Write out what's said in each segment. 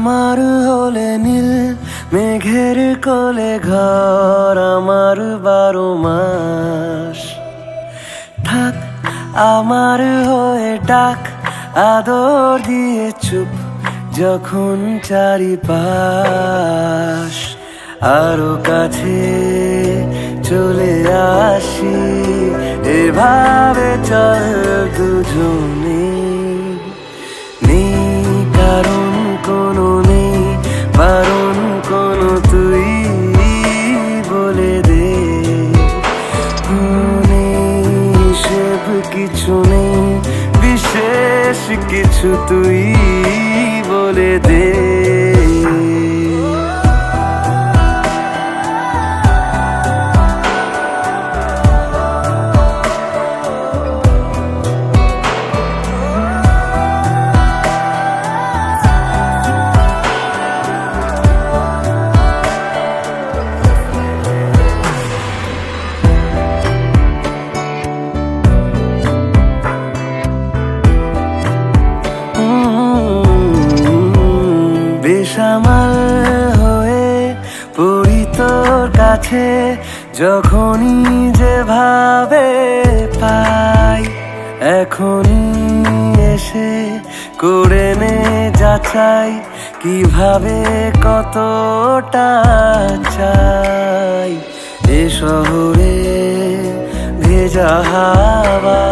আমার হলে নীল মেঘের কোলে ঘর আমার 12 মাস। থাক আমার হয়ে ডাক আদর দিয়ে চুপ যখন চারিপাশ। আরো কাছে চলে আসি এভাবে চল দুজনে। নেই কারণ কোনো নেই বারণ কোনো, তুই বলে দে। নেই হিসেব কিছু নেই বিশেষ কিছু, তুই বলে দে। বেসামাল হয়ে পড়ি তোর কাছে যখনই যেভাবে পাই। এখনই এসে করে নে যাচাই কিভাবে কতটা চাই। এ শহরে ভেজা হাওয়া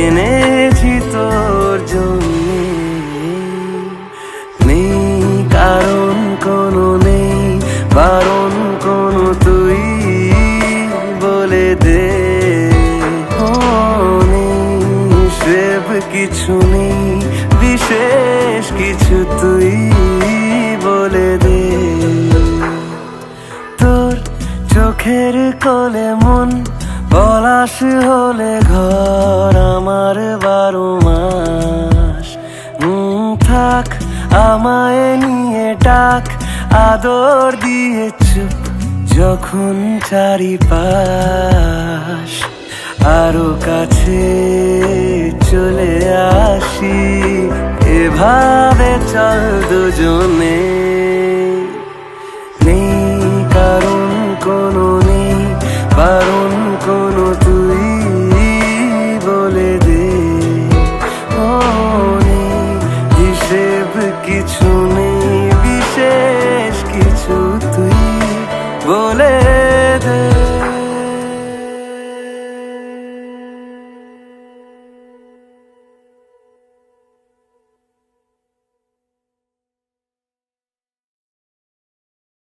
এনেছি তোর জন্য। কারণ কোনো নেই বারণ কোনো, তুই বলে দে। নেই হিসেব কিছু নেই বিশেষ কিছু, তুই বলে দে। তোর চোখের কোলে মন পলাশ হলে ঘর আমার 12 মাস। থাক আমায় নিয়ে ডাক আদর দিয়ে চুপ যখন চারিপাশ। আরো কাছে চলে আসি এভাবে চল দুজনে।